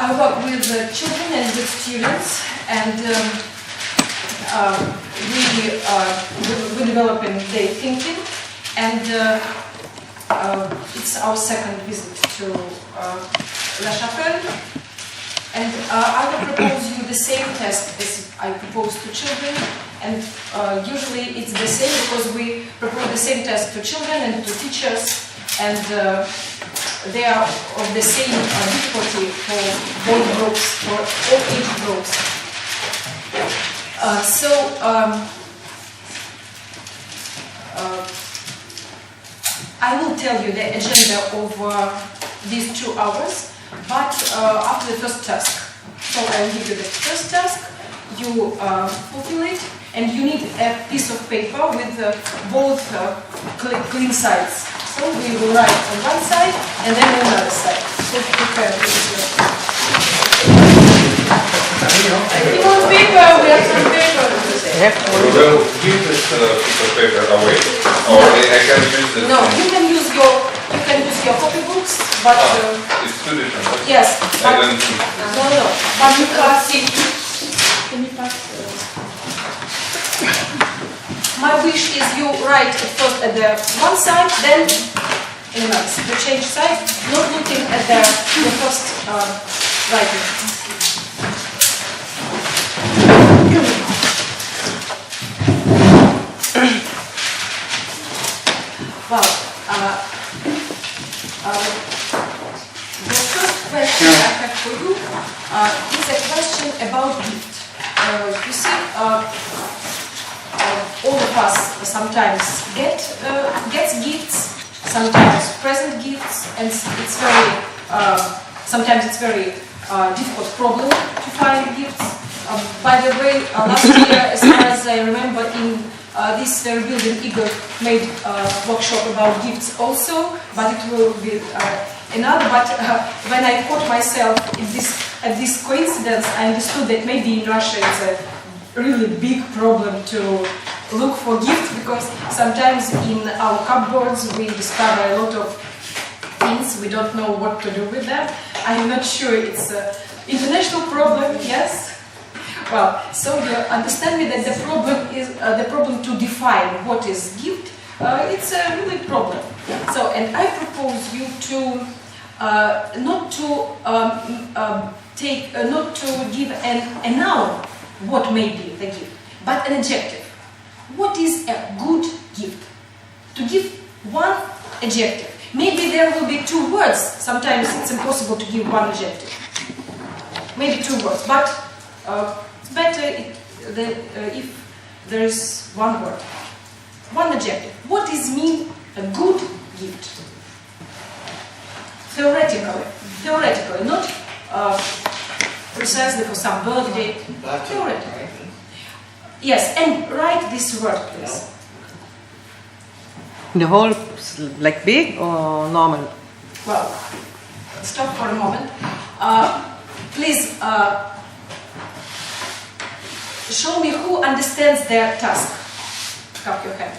I work with children and with students, and we developing their thinking, and it's our second visit to La Chapelle, and I will propose you the same test as I propose to children, and usually it's the same because we propose the same test to children and to teachers, and they are of the same difficulty for both groups, for all age groups. I will tell you the agenda of these 2 hours, but after the first task. So I will give you the first task, you fulfill it, and you need a piece of paper with both clean sides. So we will write on one side and then on another side. So prepare this. If you want paper, we have some paper. We will give this piece of paper away, or I can use it. No, you can use your copybooks, but it's two different. yes. I don't think. No, but you can't see. Can you pass? My wish is you write at first at the one side, then in another. You change side, not looking at the first writing. Well, the first question I have for you is a question about gift. You see, all of us sometimes gets gifts, sometimes present gifts, and it's very sometimes it's very difficult problem to find gifts. By the way, last year, as far as I remember, in this very building, Igor made a workshop about gifts also, but it will be another. But when I caught myself at this coincidence, I understood that maybe in Russia it's a really big problem to look for gifts, because sometimes in our cupboards we discover a lot of things we don't know what to do with them. I'm not sure it's an international problem, yes? Well, so you understand me that the problem is the problem to define what is gift. It's a really problem. So, and I propose you to not to give a noun what may be the gift, but an adjective. What is a good gift? To give one adjective. Maybe there will be 2 words. Sometimes it's impossible to give one adjective. Maybe 2 words, but it's better if there is 1 word. One adjective. What is mean a good gift? Theoretically, not precisely for some birthday. Theoretically. Yes, and write this word, please. The whole, like big or normal? Well, stop for a moment. Please show me who understands their task. Clap your hand.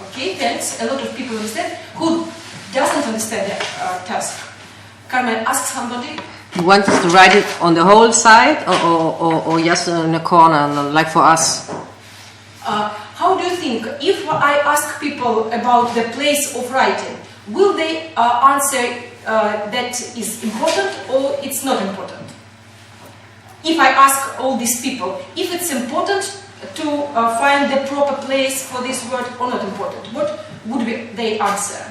Okay, thanks. A lot of people understand. Who doesn't understand their task? Can I ask somebody? You want us to write it on the whole side or just in a corner, like for us? How do you think, if I ask people about the place of writing, will they answer that is important or it's not important? If I ask all these people, if it's important to find the proper place for this word or not important, what would they answer?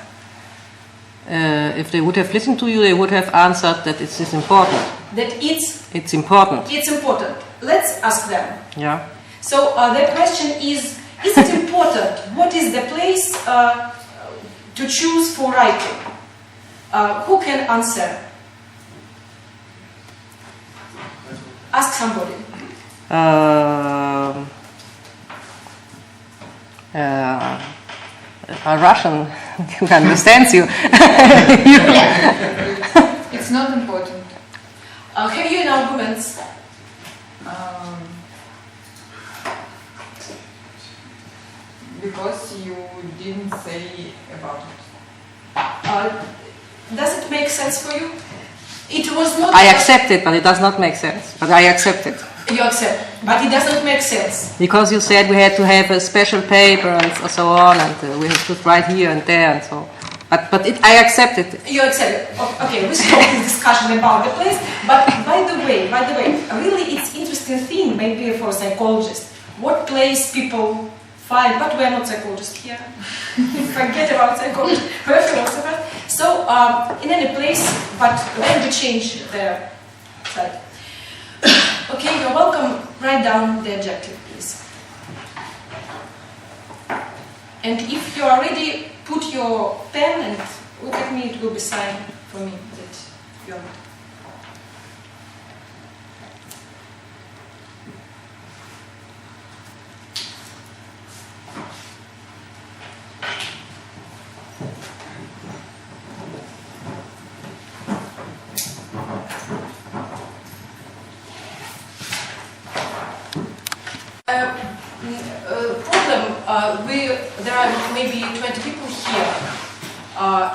If they would have listened to you, they would have answered that it is important. That it's important. It's important. Let's ask them. Yeah. So the question is it important? What is the place to choose for writing? Who can answer? Ask somebody. A Russian who understands you. It's not important. Have you any arguments? Because you didn't say about it. Does it make sense for you? It was not. I accept it, but it does not make sense. But I accept it. You accept, but it does not make sense. Because you said we had to have a special paper and so on, and we have to write here and there and so. But I accept it. You accept it. Okay, we stop this discussion about the place. But by the way, really it's interesting thing maybe for a psychologist. What place people find, but we are not psychologists here. Forget about psychology. We're philosophers. So in any place, but when we change the side. Okay, you're welcome. Write down the adjective, please. And if you are ready, put your pen and look at me. It will be sign for me that you're ready. There are maybe 20 people here,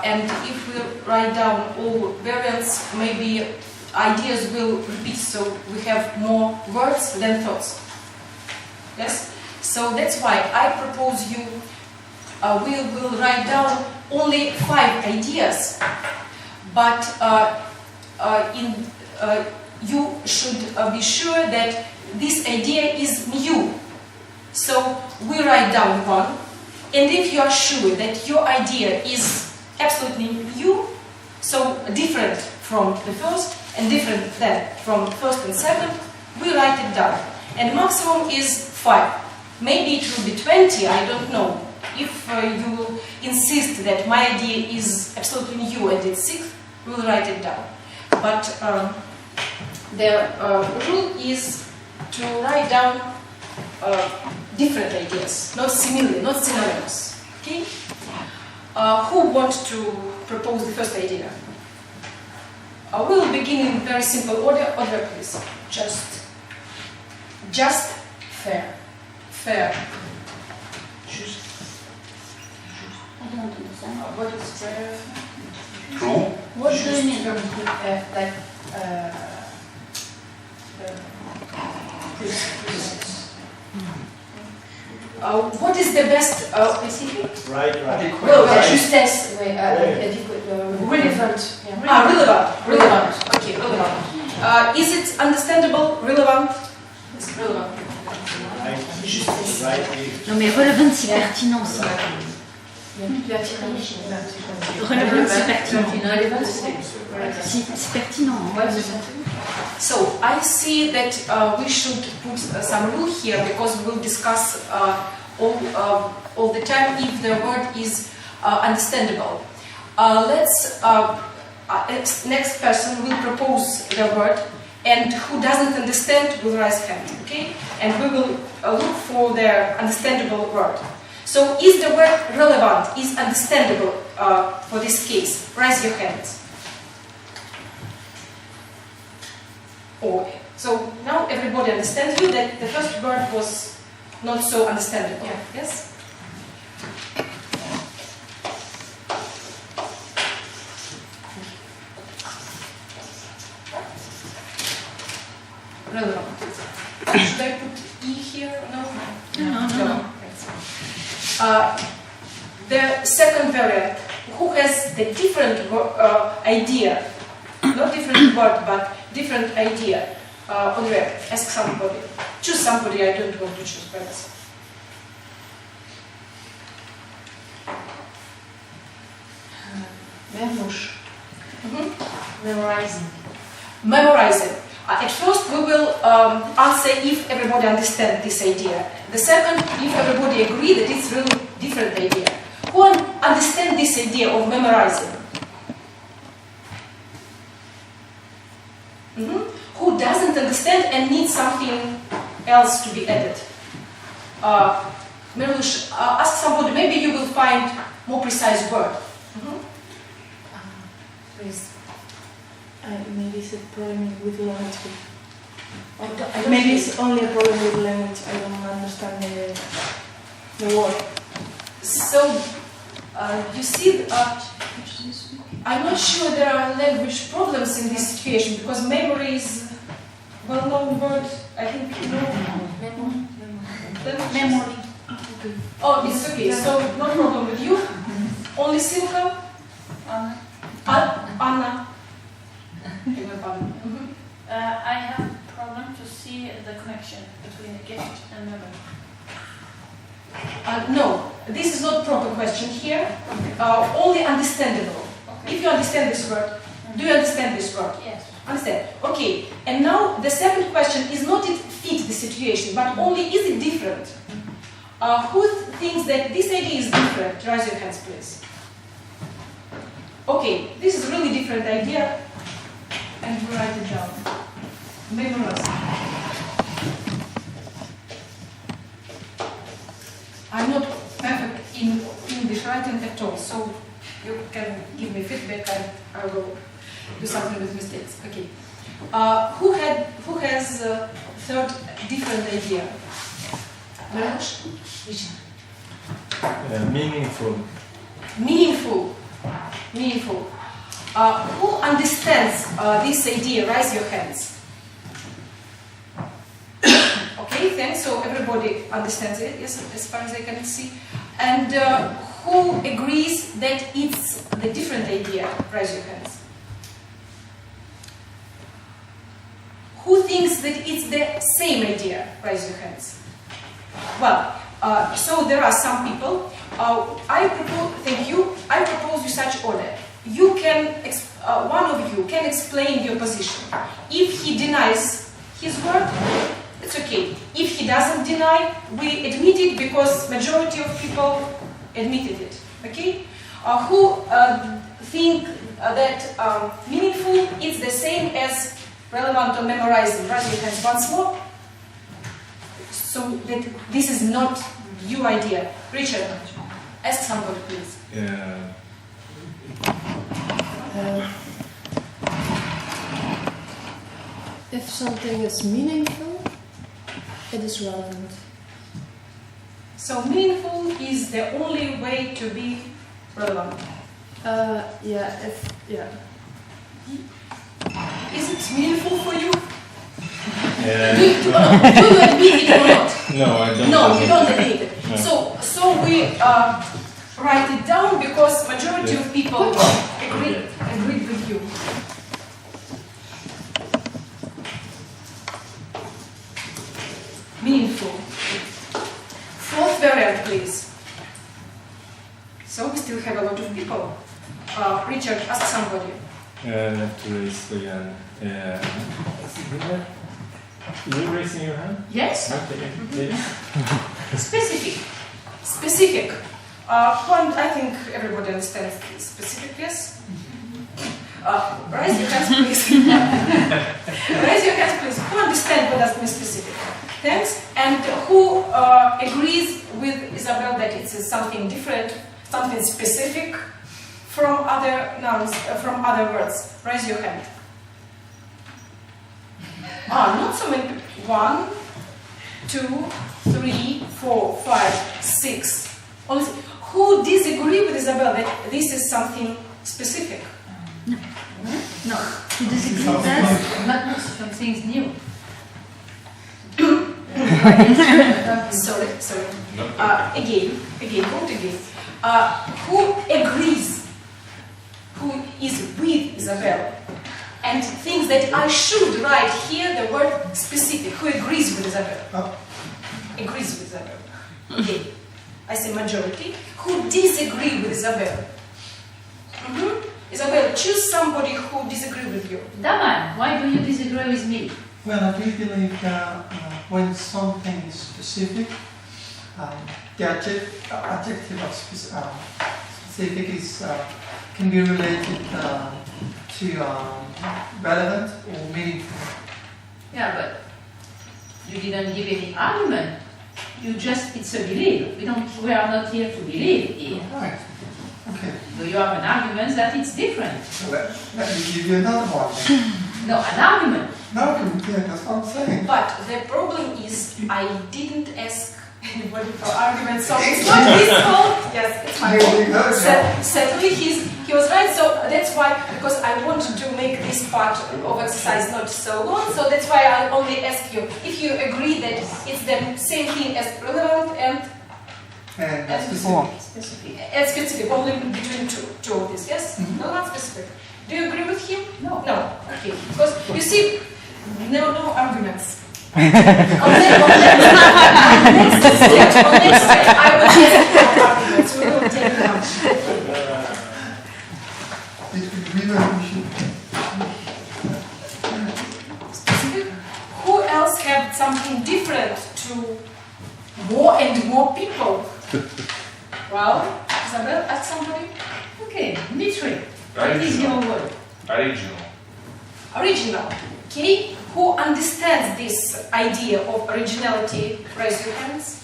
and if we write down all variants, maybe ideas will repeat, so we have more words than thoughts. Yes? So that's why I propose you, we will write down only 5 ideas, but you should be sure that this idea is new. So we write down 1, and if you are sure that your idea is absolutely new, so different from the first and different than from first and second, we write it down. And maximum is 5. Maybe it will be 20, I don't know. If you insist that my idea is absolutely new and it's 6, we'll write it down. But the rule is to write down different ideas, not similar, not synonymous. Okay? Who wants to propose the first idea? We will begin in very simple order. Order, please. Just, fair, fair. I don't understand. What is fair? True. What do you mean? What is the best specific? Right. Well, justesse, relevant. Relevant. Okay, relevant. Is it understandable? Relevant. It's relevant. Non mais relevant c'est pertinent ça. Relevant c'est pertinent. C'est pertinent. So I see that we should put some rule here because we will discuss all the time if the word is understandable. Next person will propose the word, and who doesn't understand will raise hand. Okay, and we will look for the understandable word. So is the word relevant? Is understandable for this case? Raise your hands. So now everybody understands you that the first word was not so understandable. Yeah. Yes? Relevant. Should I put E here? No? No. The second variant, who has the different idea, not different word, but different idea. Andrea, ask somebody. Choose somebody, I don't want to choose by myself. Memorizing. Memorizing. At first we will answer if everybody understands this idea. The second, if everybody agree that it's really different idea. Who understands this idea of memorizing? Who doesn't understand and needs something else to be added? Merush, ask somebody, maybe you will find more precise word. Maybe it's a problem with language. Maybe it's only a problem with language. I don't understand the word. So, You see, I'm not sure there are language problems in this situation because memory is well-known word. I think you know. Memory. Oh, it's okay. So no problem with you. Only Silka. Anna. I have a problem to see the connection between gift and memory. No, this is not proper question here. Only understandable. Okay. If you understand this word, do you understand this word? Yes. Understand? Okay. And now the second question is not it fit the situation, but only is it different? Who thinks that this idea is different? Raise your hands, please. Okay, this is a really different idea, and we write it down. Memorize. I'm not perfect in English writing at all, so you can give me feedback and I will do something with mistakes. Okay. Who has a third different idea? Miloš? Meaningful. Meaningful. Meaningful. Who understands this idea? Raise your hands. Okay, thanks. So everybody understands it, yes, as far as I can see. And who agrees that it's the different idea? Raise your hands. Who thinks that it's the same idea? Raise your hands. Well, so there are some people. I propose, thank you. I propose you such order. You can, one of you can explain your position. If he denies his word, it's okay. If he doesn't deny, we admit it because majority of people admitted it. Okay? Who think that meaningful is the same as relevant or memorizing? Raise your hands once more. So that this is not your idea. Richard, ask somebody, please. If something is meaningful, it is relevant. So meaningful is the only way to be relevant. Yeah. Is it meaningful for you? Yeah. Do you admit it or not? No, I don't. No, you don't admit it. No. So we write it down because majority of people agree with you. Meaningful. Fourth variant, please. So we still have a lot of people. Richard, ask somebody. Have to raise the hand. You raising your hand? Yes. Okay. Specific. Specific. Point, I think everybody understands specific, yes? Raise your hands, please. Raise your hands, please. Who understands what does mean specific? Thanks. And who agrees with Isabel that it's something different, something specific from other nouns, from other words? Raise your hand. Not so many people. 1, 2, 3, 4, 5, 6. Only who disagree with Isabel that this is something specific? No, you disagree with that? Not something new. Sorry. Again, quote again. Who agrees? Who is with Isabel? And thinks that I should write here the word specific. Who agrees with Isabel? Agrees with Isabel. Okay. I say majority. Who disagree with Isabel? Isabel, choose somebody who disagree with you. Daman, why do you disagree with me? Well, I do believe that when something is specific, the adjective of specific is, can be related to relevant or meaningful. Yeah, but you didn't give any argument. You just, it's a belief. We are not here to believe here. Right. Okay. Do you have an argument that it's different? Let me give you another one. No, an argument. No, yeah, that's what I'm saying. But the problem is I didn't ask anybody for argument, so it's not his fault. Yes, it's my fault. Sadly, he was right, so that's why, because I wanted to make this part of exercise not so long, so that's why I only ask you if you agree that it's the same thing as relevant and specific. and specific, only between two of these, yes? No, not specific. Do you agree with him? No. No, okay. Because you see, no arguments. on next step, I will ask for arguments. We will take them. Specific. Who else have something different to more and more people? Well, Isabel, ask somebody. Okay, Dmitry, what is your word? Original. Original. Okay, who understands this idea of originality? Raise your hands.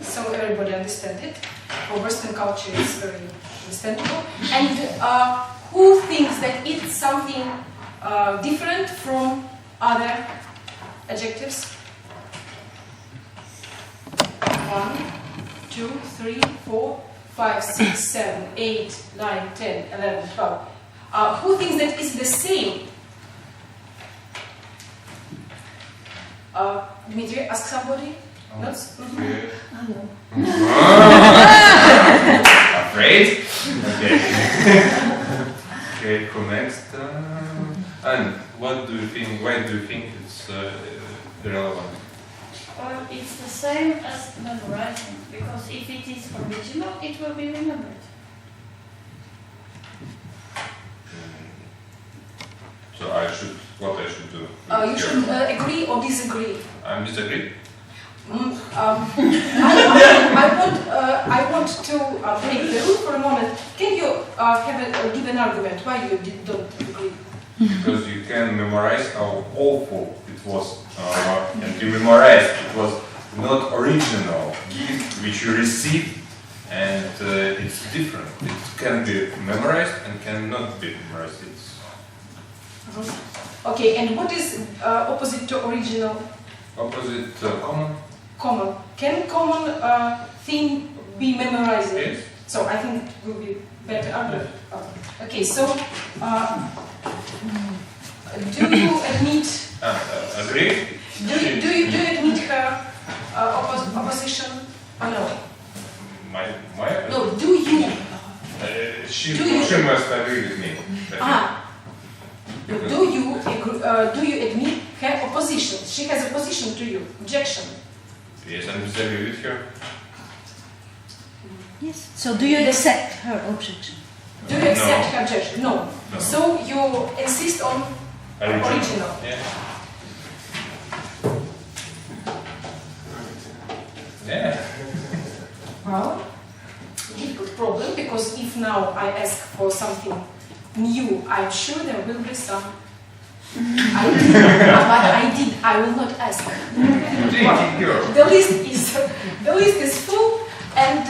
So everybody understands it. For Western culture, it's very understandable. And who thinks that it's something different from other adjectives? 1, 2, 3, 4, 5, 6, 7, 8, 9, 10, 11, 12. Who thinks that it's the same? Dmitry, ask somebody. Yes? Afraid? Okay. Okay, who next? And what do you think, why do you think it's relevant? It's the same as memorizing, because if it is original, it will be remembered. So what I should do? You should agree or disagree. I disagree. I want to break the rule for a moment. Can you give an argument why you don't agree? Because you can memorize how awful it was, and you memorize it was not original gift which you received, and it's different. It can be memorized and cannot be memorized. Okay, and what is opposite to original? Opposite common. Common. Can common thing be memorized? Yes. So I think it will be better argument. Okay, so do you admit? Agree? Do you admit her opposition? Oh, no. My No. Do you? She must agree with me. Do you admit her opposition? She has opposition to you. Objection. Yes, I disagree with her. Yes. So do you accept her objection? Do you accept her objection? No. So you insist on original. Yeah. Yeah. Well, difficult problem, because if now I ask for something new, I'm sure there will be some. I will not ask. Well, the list is full, and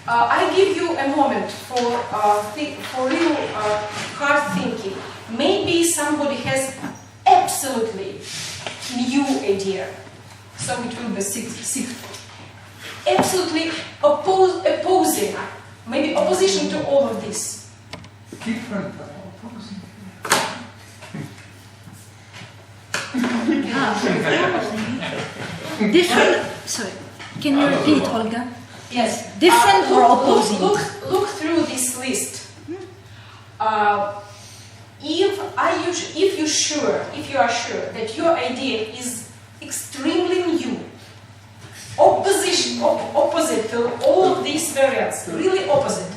I give you a moment for real hard thinking. Maybe somebody has absolutely new idea, so it will be sixth. Absolutely opposing, maybe opposition to all of this. Different, opposing. Different. Sorry. Can you repeat, Olga? Yes. Different or opposing? Look through this list. If you are sure that your idea is extremely new, opposite to all of these variants, really opposite,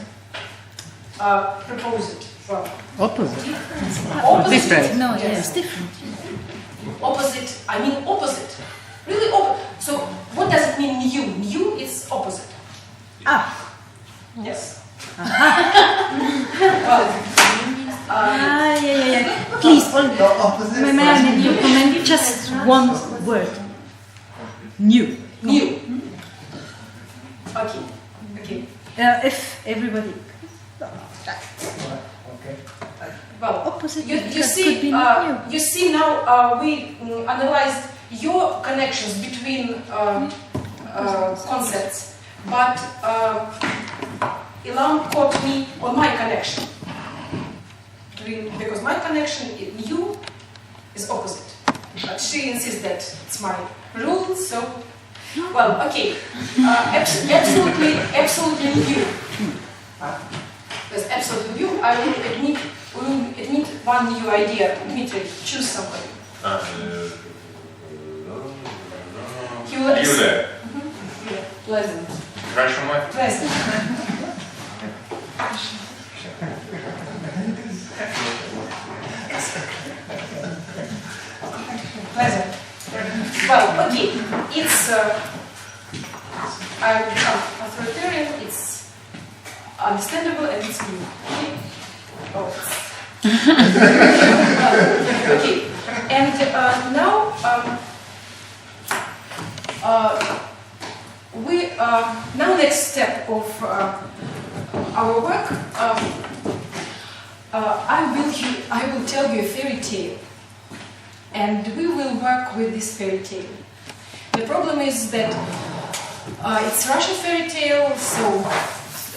propose it. Well, Opposite. opposite. No, yes, different. Opposite. I mean opposite. Really opposite. So what does it mean new? New is opposite. Yes. Yeah. Please, Olga. May I need your comment? Just one word. New. New. Okay. If everybody. Well, Opposite. you could see, be not new. you see now we analyzed your connections between concepts, but Ilam caught me on my connection. Because my connection in you is opposite. But she insists that it's my rule, so, well, okay. Absolutely new. There's absolutely new. I will admit one new idea. Dmitry, choose somebody. Юля. Pleasant. Хорошо, мать. Pleasant. Pleasant. Well, okay. It's I become authoritarian. It's understandable and it's new. Okay. Oh. Okay. And now we now next step of our work. I will tell you a fairy tale, and we will work with this fairy tale. The problem is that it's Russian fairy tale, so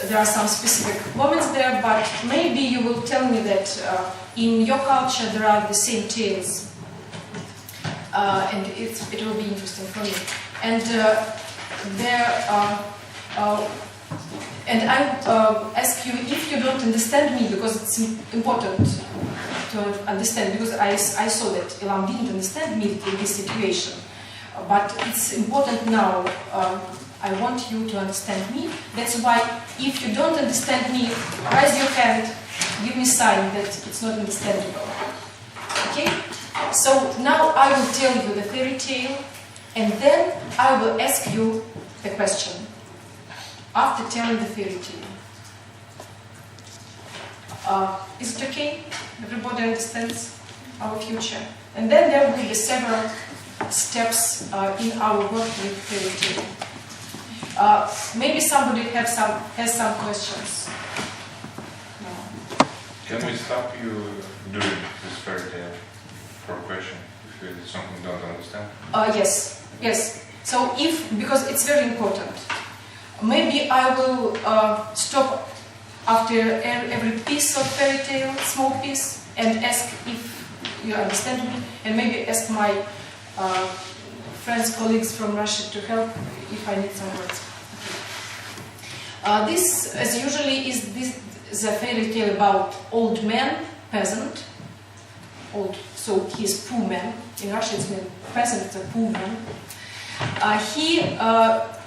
there are some specific moments there, but maybe you will tell me that in your culture there are the same tales, and it will be interesting for me. And and I ask you if you don't understand me, because it's important to understand, because I saw that Ilam didn't understand me in this situation. But it's important now. I want you to understand me. That's why if you don't understand me, raise your hand, give me a sign that it's not understandable. Okay? So now I will tell you the fairy tale, and then I will ask you the question after telling the fairy tale. Is it okay? Everybody understands our future. And then there will be several steps in our work with fairy tale. Maybe somebody has some questions. No. Can we stop you doing this fairy tale for a question if it's something you don't understand? Yes. So because it's very important, maybe I will stop after every piece of fairy tale, small piece, and ask if you understand me, and maybe ask my friends, colleagues from Russia to help if I need some words. This, as usually, is a fairy tale about old man, peasant. Old, so he is poor man. In Russia, it's mean peasant, it's a poor man.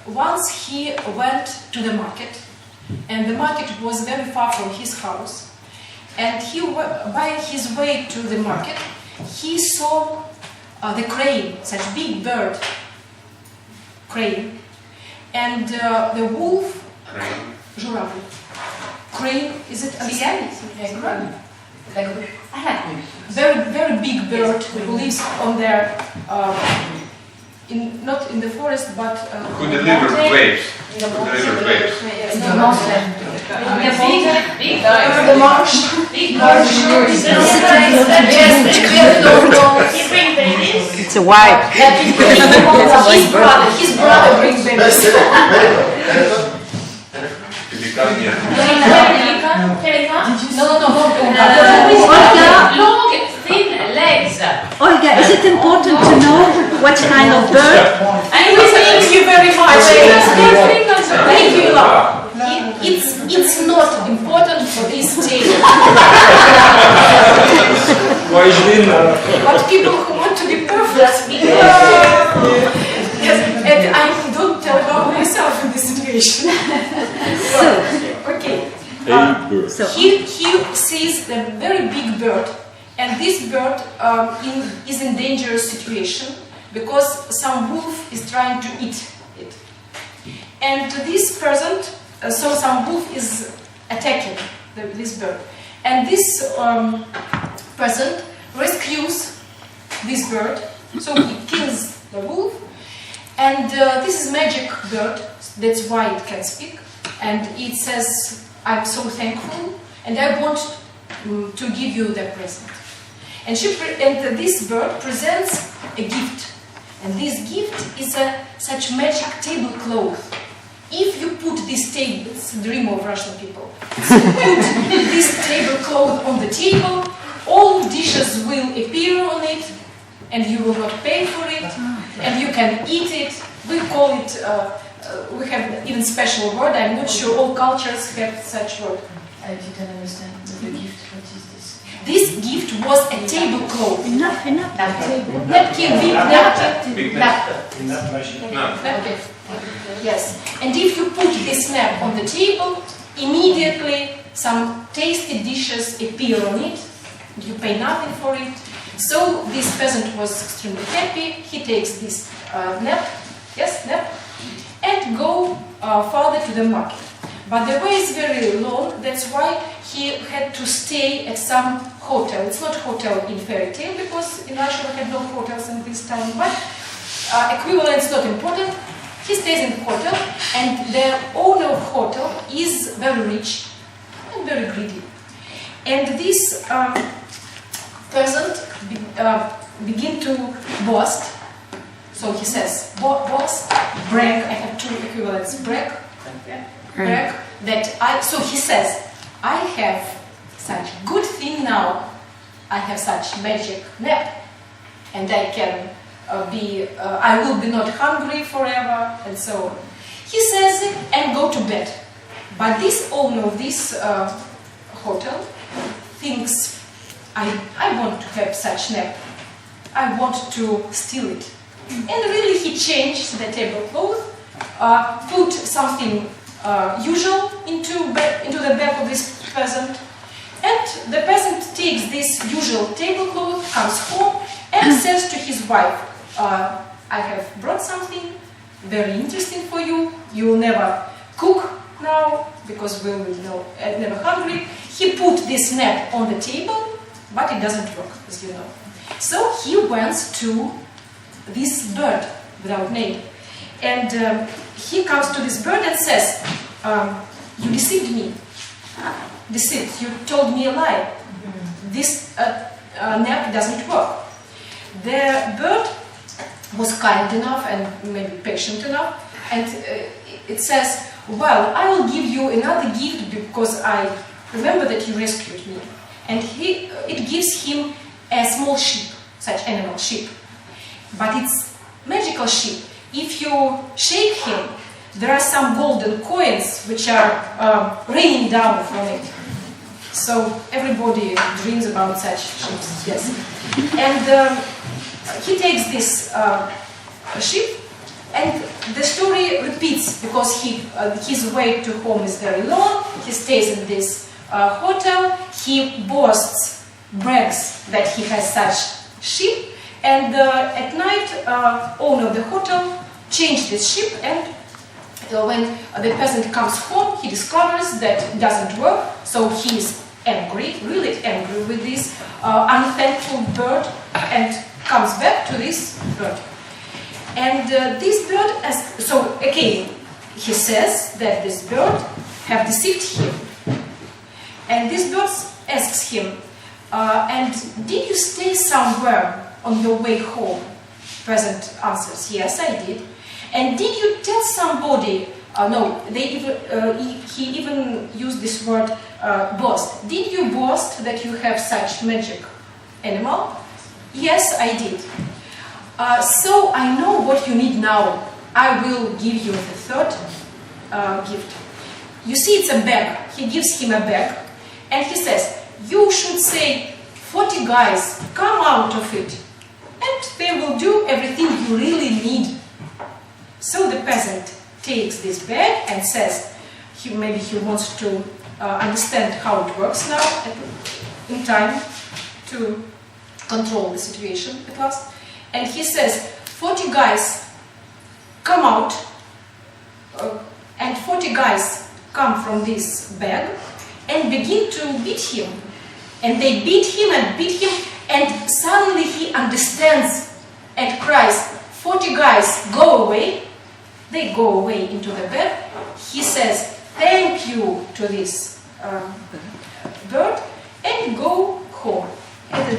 Once he went to the market, and the market was very far from his house. And by his way to the market, he saw the crane, such big bird, crane, and the wolf, журавль. Crane, is it Aliani? Very big bird who lives on their, not in the forest, but Who delivered grapes? Who delivered grapes? The marsh. It's a wife. His brother brings babies. No. Long, thin legs. Olga, is it important to know what kind of bird? Thank you very much. Thank you, Ilam. It's not important for this tale. But people who want to be perfect, and I don't tell about myself in this situation. Okay. He sees a very big bird, and this bird is in dangerous situation because some wolf is trying to eat it. And this person, so some wolf is attacking this bird, and this person rescues this bird, so he kills the wolf. And this is magic bird, that's why it can speak, and it says, I'm so thankful, and I want to give you the present. And this bird presents a gift. And this gift is such magic tablecloth. If you put this table, it's a dream of Russian people. So put this tablecloth on the table, all dishes will appear on it, and you will not pay for it, and you can eat it. We call it, we have even special word, I'm not sure all cultures have such word. I didn't understand the gift. What is this? This gift was a tablecloth. Enough. Napkin, big napkin. Big Napkin. No. Napkin. Yes. And if you put this nap on the table, immediately some tasty dishes appear on it. You pay nothing for it. So this peasant was extremely happy. He takes this nap, and go further to the market. But the way is very long. That's why he had to stay at some hotel. It's not hotel in fairy tale because in Russia we had no hotels in this time. But equivalent is not important. He stays in the hotel, and the owner of hotel is very rich and very greedy. And this peasant begin to boast. So he says, boast, brag. I have two equivalents, brag, that I. So he says, I have such good thing now. I have such magic nap, and I can. I will be not hungry forever, and so on. He says it and go to bed. But this owner of this hotel thinks, I want to have such nap. I want to steal it. And really he changed the tablecloth, put something usual into the bag of this peasant, and the peasant takes this usual tablecloth, comes home, and says to his wife, I have brought something very interesting for you. You will never cook now because we will never hungry. He put this nap on the table, but it doesn't work, as you know. So he went to this bird without name, and he comes to this bird and says, "You deceived me. Deceived. You told me a lie. This nap doesn't work." The bird was kind enough and maybe patient enough, and it says, "Well, I will give you another gift because I remember that you rescued me." And it gives him a small sheep, such animal sheep, but it's magical sheep. If you shake him, there are some golden coins which are raining down from it. So everybody dreams about such sheep. Yes, and. He takes this sheep, and the story repeats because his way to home is very long. He stays in this hotel. He boasts, brags that he has such sheep, and at night, owner of the hotel changed this sheep, and when the peasant comes home, he discovers that it doesn't work. So he is angry, really angry with this unthankful bird, and comes back to this bird. And this bird, so again, he says that this bird have deceived him. And this bird asks him, and did you stay somewhere on your way home? Peasant answers, yes, I did. And did you tell somebody, no, he even used this word, boast. Did you boast that you have such magic animal? Yes, I did. So I know what you need now. I will give you the third gift. You see, it's a bag. He gives him a bag, and he says, you should say, 40 guys, come out of it, and they will do everything you really need. So the peasant takes this bag and says, maybe he wants to understand how it works now, in time, to control the situation at last. And he says, 40 guys come out, and 40 guys come from this bag and begin to beat him. And they beat him, and suddenly he understands and cries, 40 guys, go away. They go away into the bag. He says, thank you to this bird, and go home. And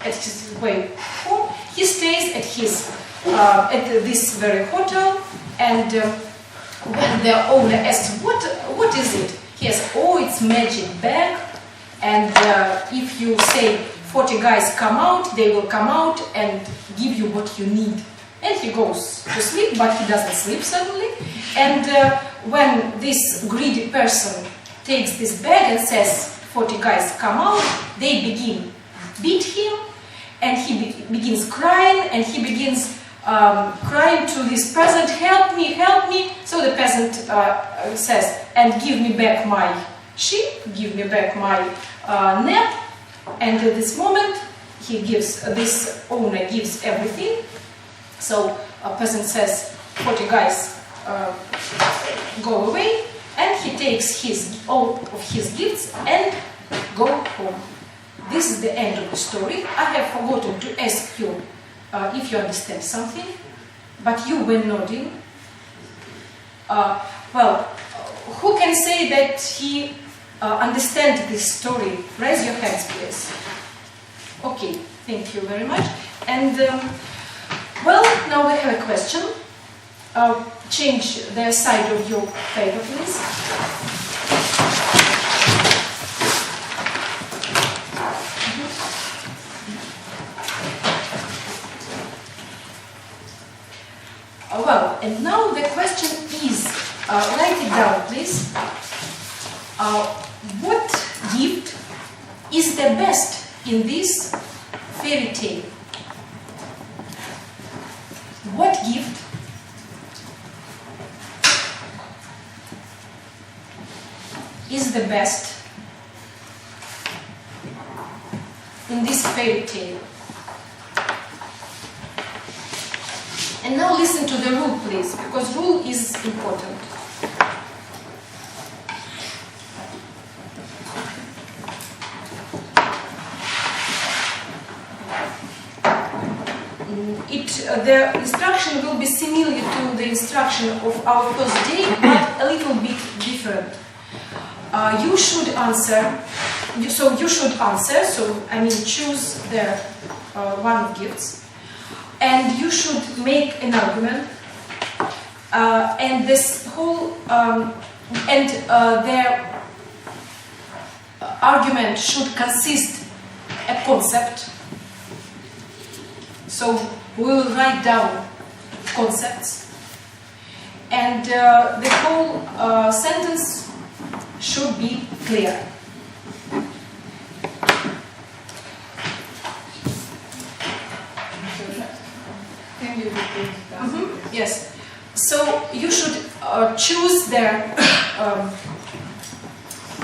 at his way home, he stays at his at this very hotel, and when the owner asks, what is it? He says, oh, it's magic bag, and if you say 40 guys come out, they will come out and give you what you need. And he goes to sleep, but he doesn't sleep suddenly. And when this greedy person takes this bag and says 40 guys come out, they begin beat him, and he begins crying, and he begins crying to this peasant, help me, help me. So the peasant says, and give me back my sheep, give me back my net. And at this moment, this owner gives everything. So a peasant says, 40 guys go away, and he takes all of his gifts and go home. This is the end of the story. I have forgotten to ask you if you understand something, but you were nodding. Well, who can say that he understands this story? Raise your hands, please. Okay, thank you very much. And well, now we have a question. Change the side of your paper, please. Well, and now the question is, write it down, please. What gift is the best in this fairy tale? What gift is the best in this fairy tale? And now listen to the rule, please, because rule is important. The instruction will be similar to the instruction of our first day, but a little bit different. You should answer, so I mean choose the one of gifts, and you should make an argument, and this whole, the argument should consist a concept. So we will write down concepts, and the whole sentence should be clear. Can you repeat that? Yes. So you should choose the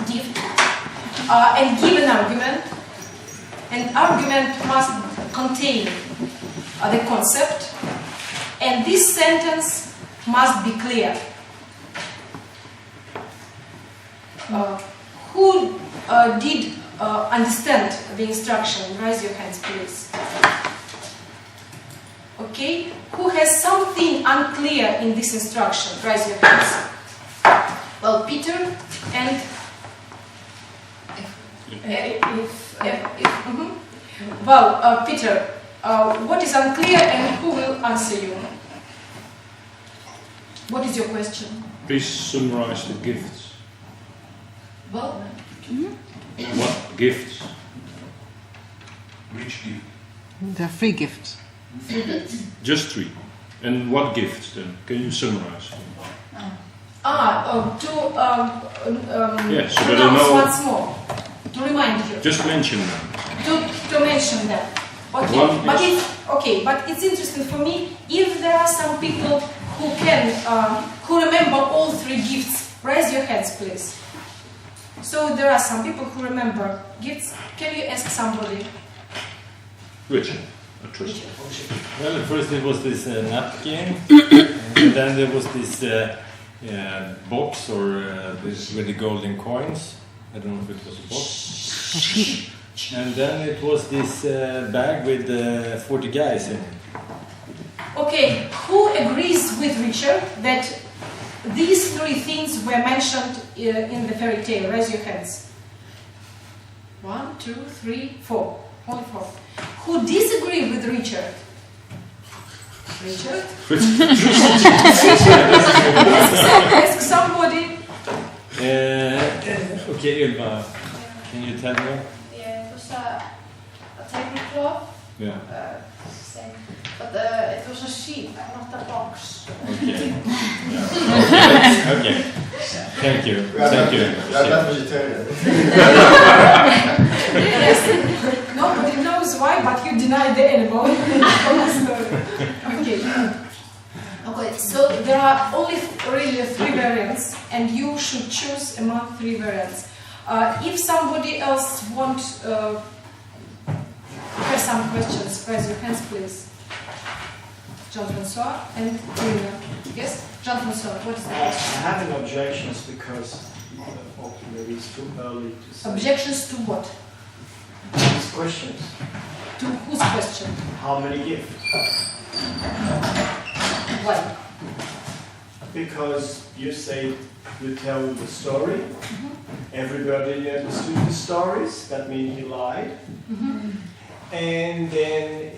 gift and give an argument. An argument must contain the concept, and this sentence must be clear. Who did understand the instruction? Raise your hands, please. Okay. Who has something unclear in this instruction? Raise your hands. Well, Peter and Well, Peter, what is unclear and who will answer you? What is your question? Please summarize the gifts. Well, What gifts? Which gift? There are 3 gifts. Just 3. And what gifts then? Can you summarize? Yes, so pronounce that I know. once more, to remind you. Just mention them. To mention them. Okay, One but is- but it's interesting for me if there are some people who can who remember all 3 gifts. Raise your hands, please. So there are some people who remember gifts. Can you ask somebody? Richard. Trust. Well, at first it was this napkin, and then there was this box this with the golden coins. I don't know if it was a box. And then it was this bag with 40 guys in it. Okay, who agrees with Richard that these 3 things were mentioned in the fairy tale? Raise your hands. 1, 2, 3, 4. Only 4. Who disagree with Richard? Richard. Ask somebody. Okay, Ylva, can you tell me? Yeah, it was a tablecloth. Yeah. Same. But it was a sheep, not a box. Okay. Yeah. Okay. Thank you. Thank you. I'm not vegetarian. Yes. Nobody knows why, but you denied the animal. Okay. Okay, so there are only really 3 variants, and you should choose among 3 variants. If somebody else wants have some questions, raise your hands, please. Jean-Francois and Rina. Yes? Jean-Francois, what is the I question? have an objections because maybe it's too early to say. Objections to what? These questions. To whose question? How many gifts? Why? Because you say you tell the story. Everybody understood the stories. That means he lied. And then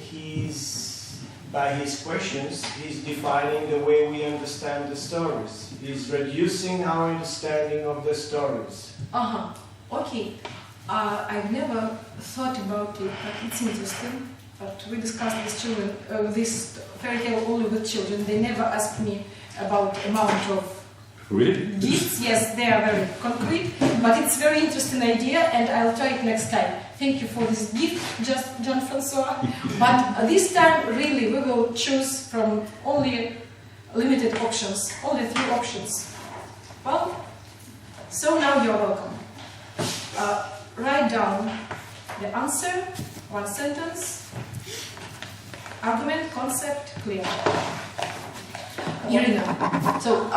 by his questions, he's defining the way we understand the stories. He's reducing our understanding of the stories. Okay. I've never thought about it, but it's interesting. But we discussed with children, this fairy tale only with children. They never asked me about amount of Really? gifts. Yes, they are very concrete, but it's a very interesting idea, and I'll try it next time. Thank you for this gift, Jean-Francois. But this time, really, we will choose from only limited options, only 3 options. Well, so now you're welcome. Write down the answer, 1 sentence, argument, concept, clear. Irina. So,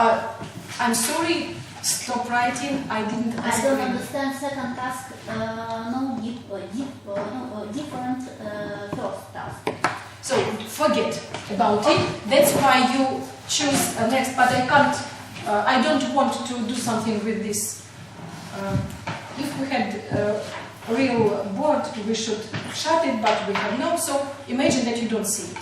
I'm sorry, stop writing, I didn't ask I don't you. understand second task, different first task. So, forget about it, that's why you choose next, but I can't, I don't want to do something with this. If we had a real board, we should shut it, but we have no, so imagine that you don't see it.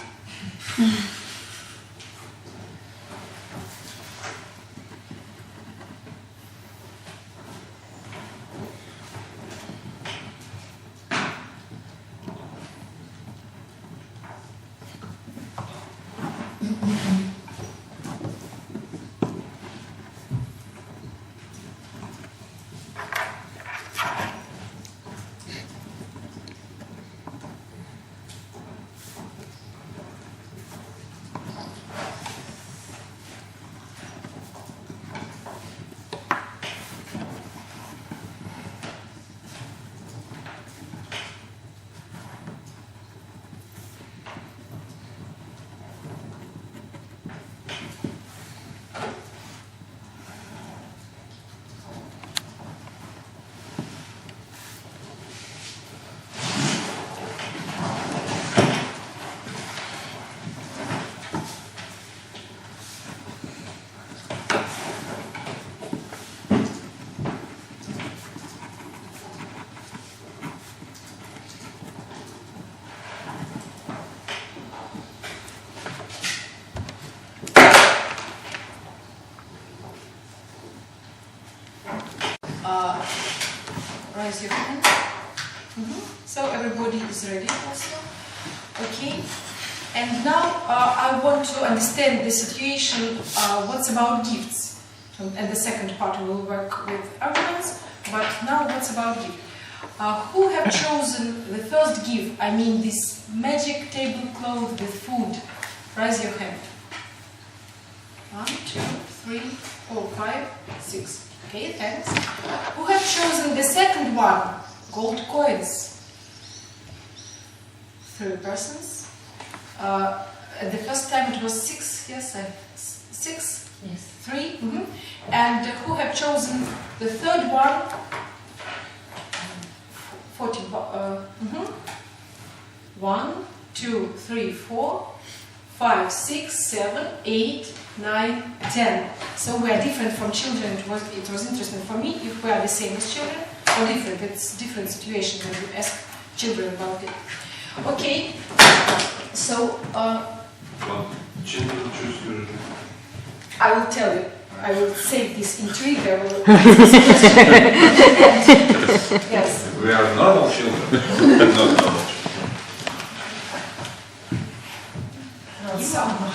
Raise your hand. So everybody is ready also. Okay. And now I want to understand the situation, what's about gifts. And the second part we will work with arguments, but now what's about gift? Who have chosen the first gift? I mean this magic tablecloth with food. Raise your hand. 1, 2, 3, 4, 5, 6. Okay, thanks. Who have chosen the second one? Gold coins. 3 persons. The first time it was 6, yes, 6? Yes. 3. And who have chosen the third one? 40. 1, 2, 3, 4, 5, 6, 7, 8, 9, 10. So we are different from children. It was interesting for me if we are the same as children or different. It's different situation when you ask children about it. Okay. So I will tell you. I will save this intrigue. I will yes. We are normal children. Not normal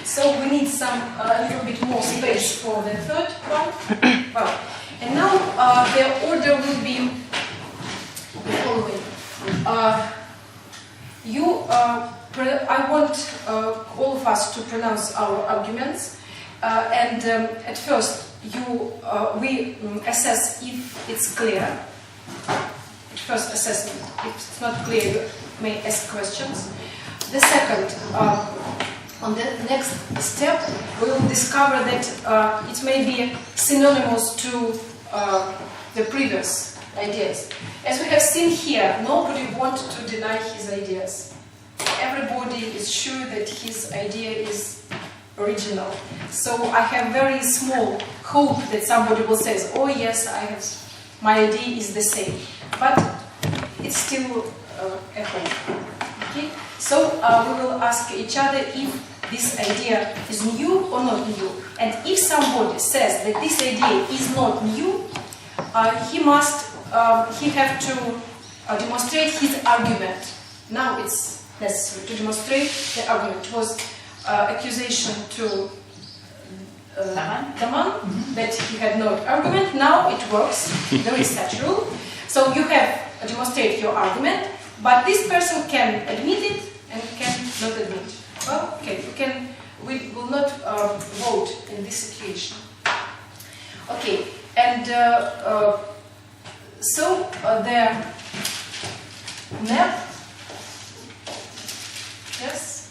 So we need a little bit more space for the third one. Well, and now the order will be the following. I want all of us to pronounce our arguments, and at first we assess if it's clear. At first assessment. If it's not clear, you may ask questions. The second, on the next step, we will discover that it may be synonymous to the previous ideas. As we have seen here, nobody wants to deny his ideas. Everybody is sure that his idea is original. So I have very small hope that somebody will say, oh yes, my idea is the same. But it's still a hope. Okay? So we will ask each other if this idea is new or not new. And if somebody says that this idea is not new, he have to demonstrate his argument. Now it's necessary to demonstrate the argument. It was accusation to Taman that he had no argument. Now it works. There is such rule. So you have to demonstrate your argument, but this person can admit it and can not admit. Well, okay, we will not vote in this situation. Okay, and so the map, yes,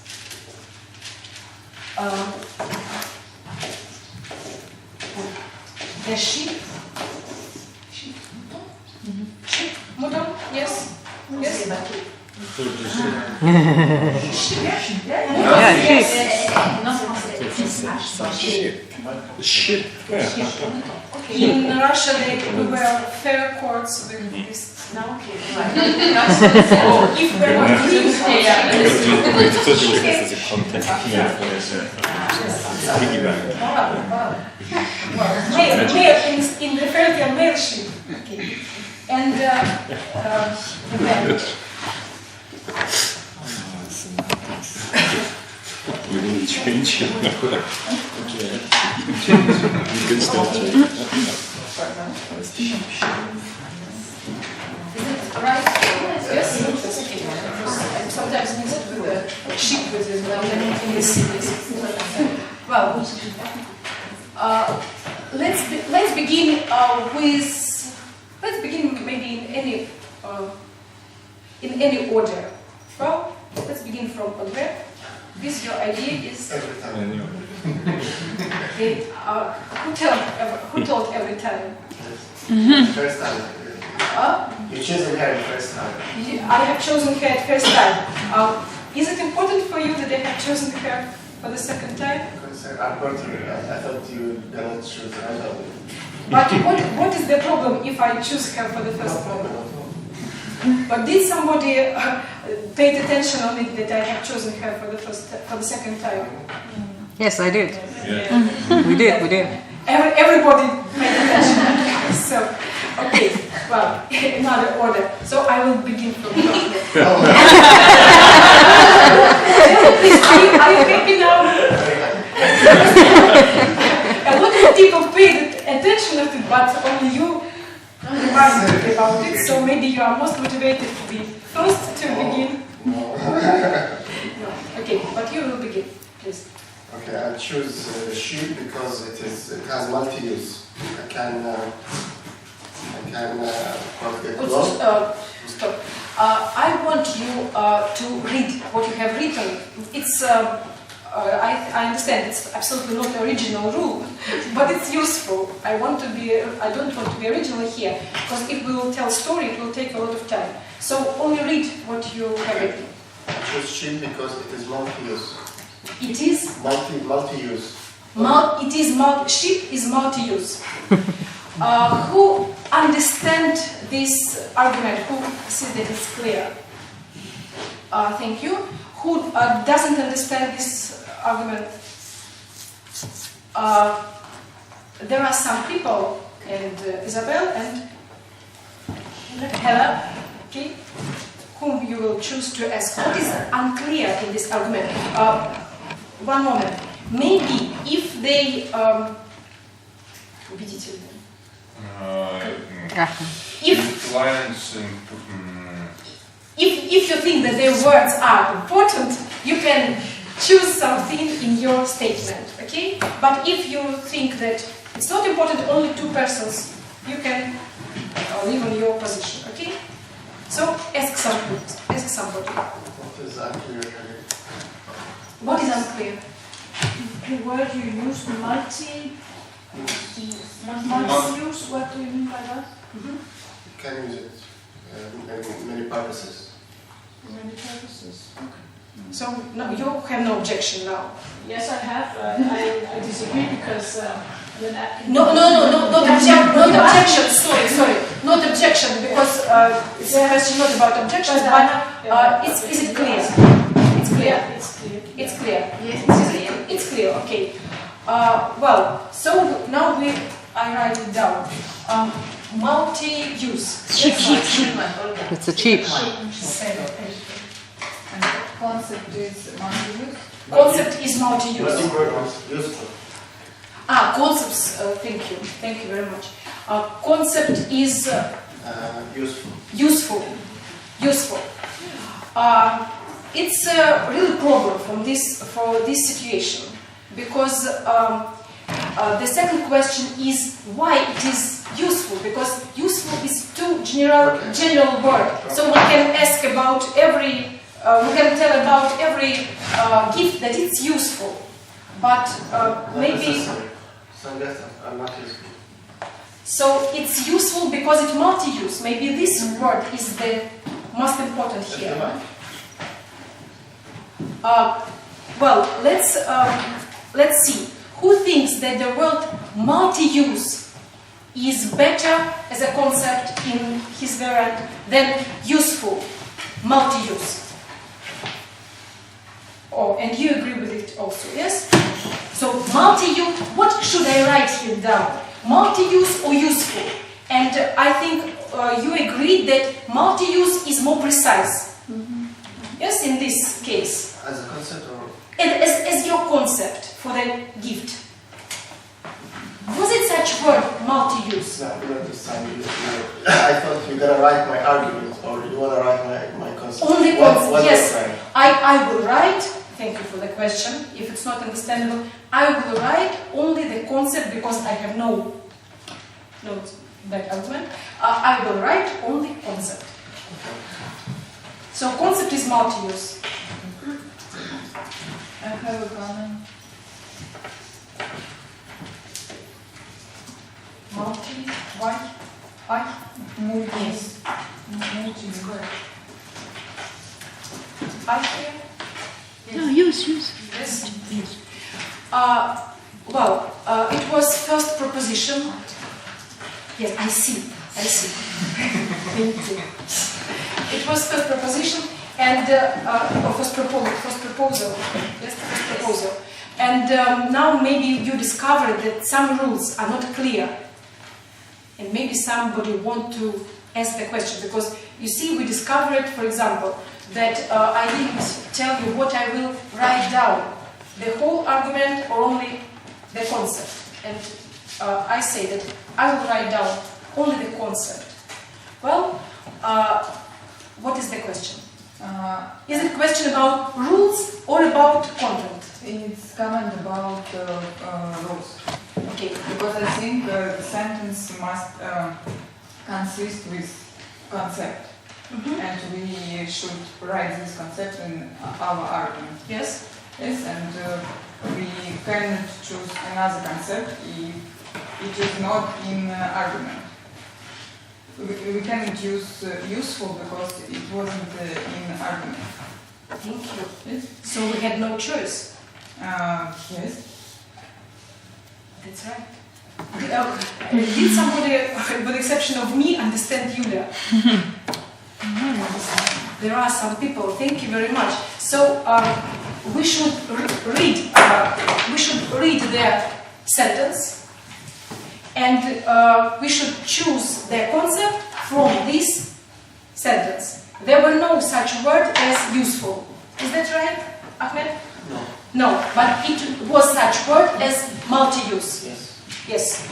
the sheep, model, yes, yes. Ship. In Russia, we wear fair courts with this. Now, okay. If we want to use in the fairy male sheep. Okay. And the man. We will change it now. Okay. You can still change it. Is it right? Yes? Okay. I sometimes mix it with the sheep with it in the cities. Well, let's begin let's begin maybe in any order. Well, let's begin from Andre. This your idea is every time. Okay, who told every time? First time. You chosen her the first time. I have chosen her at first time. Is it important for you that I have chosen her for the second time? Because unfortunately, I thought you were gonna choose another. But what is the problem if I choose her for the first time? But did somebody pay attention on it that I have chosen her for the second time? Yes, I did. Yeah. We did. Everybody paid attention. So, okay, well, another order. So I will begin from here. Please, are you happy now? A lot of people paid attention to it, but only you reminded about it. So maybe you are most motivated to be first to begin. No. Okay, but you will begin, please. Okay, I choose sheep because it has multi-use. I can work the cloth. Stop. I want you to read what you have written. It's I understand it's absolutely not the original rule, but it's useful. I don't want to be original here because if we will tell a story, it will take a lot of time. So only read what you have written. I choose sheep because it is multi-use. It is multi-use. Sheep is multi-use. Who understand this argument? Who sees that it's clear? Thank you. who doesn't understand this argument. There are some people, and Isabel and Hella, okay, whom you will choose to ask. What is unclear in this argument? One moment. Maybe if they if you think that their words are important, you can choose something in your statement, okay? But if you think that it's not important, only two persons, you can leave on your position, okay? So ask somebody. What is unclear? What is unclear? The word you use, multi-use, what do you mean by that? You can use it in many purposes. Many purposes. Okay. So no, you have no objection now. Yes, I have. I disagree because not objection. Sorry, not objection because it's a question not about objections, but is it clear? It's clear. It's clear. Yes, it's clear. Okay. Well, so now I write it down. Multi-use. It's a cheap. And concept is multi-use? Concept is multi-use. Useful. Concepts, thank you very much. Concept is useful. It's a real problem for this situation because the second question is why it is useful, because useful is too general word. So we can ask about we can tell about every gift that it's useful, but maybe. So it's useful because it's multi-use. Maybe this word is the most important here. Well, let's see. Who thinks that the word multi-use is better as a concept in his variant than useful, multi-use? Oh, and you agree with it also, yes? So multi-use, what should I write here down? Multi-use or useful? And I think you agreed that multi-use is more precise. Yes, in this case. As a concept or? As your concept for the gift. Was it such word, multi-use? No, I don't understand. I thought you were going to write my argument, or you want to write my concept. Only concept, yes. Right? I will write, thank you for the question, if it's not understandable, I will write only the concept because I have no back argument. I will write only concept. So concept is multi-use. I have a comment. Multi, why? Multi. Yes. Multi is correct. I here? No, use. Yes. Well, it was first proposition. Yes, I see. Thank you. It was first proposition and first proposal. Yes, first proposal. And now maybe you discovered that some rules are not clear. And maybe somebody want to ask the question, because you see, we discovered, for example, that I didn't tell you what I will write down, the whole argument or only the concept. And I say that I will write down only the concept. Well, what is the question? Is it a question about rules or about content? It's comment about rules. Okay. Because I think the sentence must consist with concept. And we should write this concept in our argument. Yes? Yes, and we cannot choose another concept if it is not in argument. We cannot use useful because it wasn't in argument. Thank you. Yes? So we had no choice. Yes. That's right. Did somebody, with the exception of me, understand Yulia? there are some people. Thank you very much. So we should read their sentence, and we should choose their concept from this sentence. There were no such word as useful. Is that right, Ahmed? No. No, but it was such word as multi-use. Yes. Yes.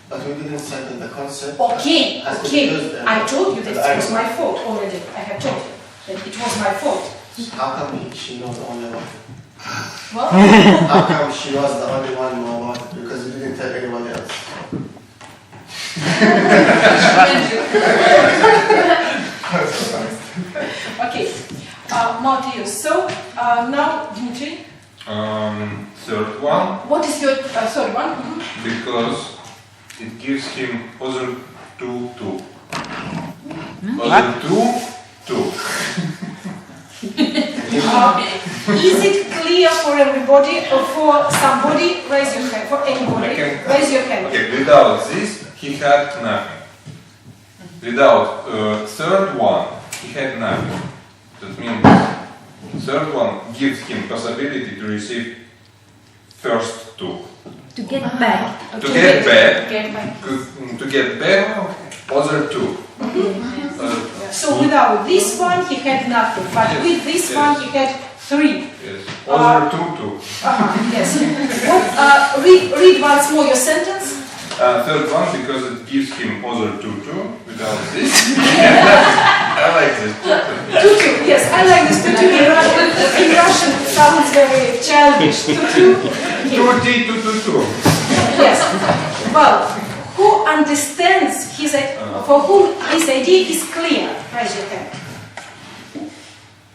But we didn't send in the concept. Okay, has to be okay. used in I told you that the it was argument. my fault already. I have told you that it was my fault. How come she knows only one? Well, How come she was the only one who knew about it? Because you didn't tell anyone else. okay. Multi-use. So now, Dmitry. Third one, What is your third one? because it gives him other two. What? Other two. Is it clear for everybody or for somebody? Raise your hand. For anybody, raise your hand. Okay, without this, he had nothing. Without third one, he had nothing. That means third one gives him possibility to receive first two. To get back. To get back, Get back. to get back, other two. So without this one, he had nothing. But Yes, with this yes. one, he had three. Yes, other two. Yes. What, read once more your sentence. Third one, because it gives him other two. Without this, I like this. Tutu, yes, I like this tutu in Russian. In Russian, it sounds very childish. Tutu. Two. Yes. Well, who understands his, for whom this idea is clear? Raise your hand.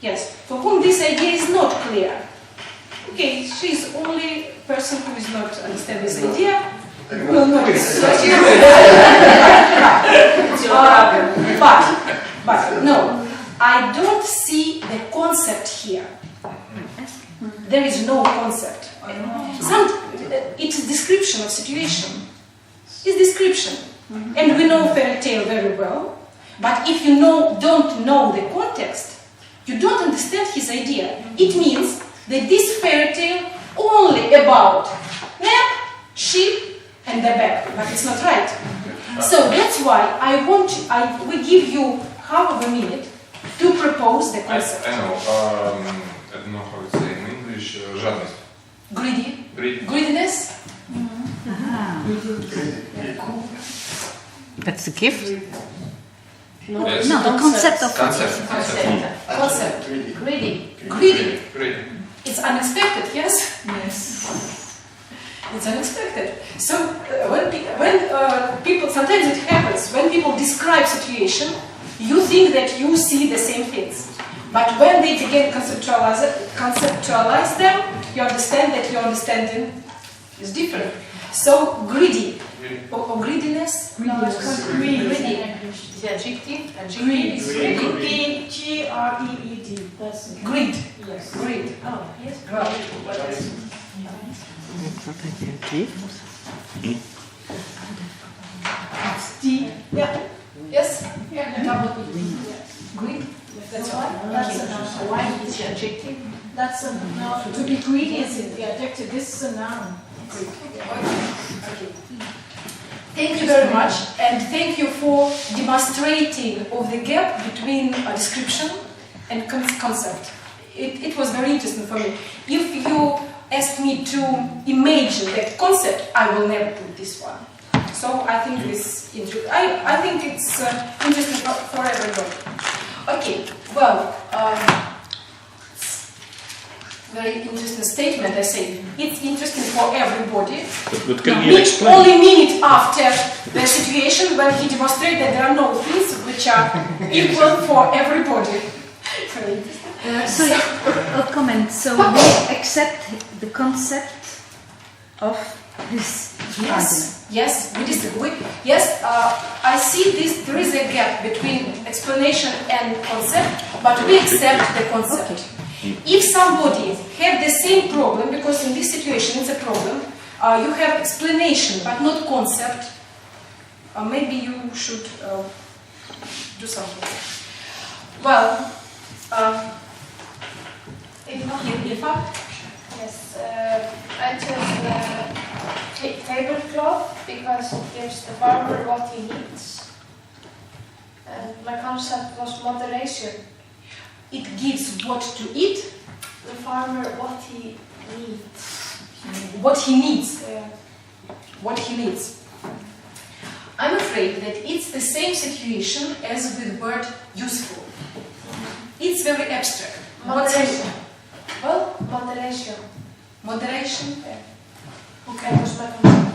Yes. For whom this idea is not clear? Okay, she's the only person who is not understand this idea. Will not but no, I don't see the concept here. There is no concept. It's description of situation. It's description. And we know fairy tale very well. But if you don't know the context, you don't understand his idea. It means that this fairy tale only about nap, sheep, and the bag. But it's not right. So that's why we give you half of a minute to propose the concept. I know. I don't know how to say in English. Жадность. Greedy. Greedy. Greediness. That's the gift? Yes. No, the concept of Concept. Greedy. Greedy. Greedy. It's unexpected, yes? Yes. It's unexpected. So when people, sometimes it happens, when people describe situation, you think that you see the same things. But when they begin conceptualize them, you understand that your understanding is different. So greedy, or greediness, Greed. The adjective. Greed. Greed. Greed. That's it. greed, Yes. greed. Oh, yes. Well, What else? yeah. Yes? Yeah. Double greed. That's why. That's a Why is the adjective? That's a noun. To be greedy is the adjective. This is a noun. Okay. Thank you very much, and thank you for demonstrating of the gap between a description and concept. It was very interesting for me. If you ask me to imagine that concept, I will never put this one. So I think I think it's interesting for everybody. Okay, well. Very interesting statement, I say. It's interesting for everybody. But can you explain? Only minute after the situation when he demonstrated that there are no things which are equal for everybody. Sorry, a comment. So we accept the concept of this argument. Yes, I see this. There is a gap between explanation and concept, but we accept the concept. Okay. If somebody have the same problem, because in this situation it's a problem, you have explanation but not concept, maybe you should do something. Well, Yes, I chose tablecloth because it gives the farmer what he needs. And my concept was moderation. It gives what to eat? The farmer what he needs. What he needs. Yeah. What he needs. I'm afraid that it's the same situation as with word useful. It's very abstract. Moderation. Well, Moderation. moderation. Yeah. Okay. That was my concept.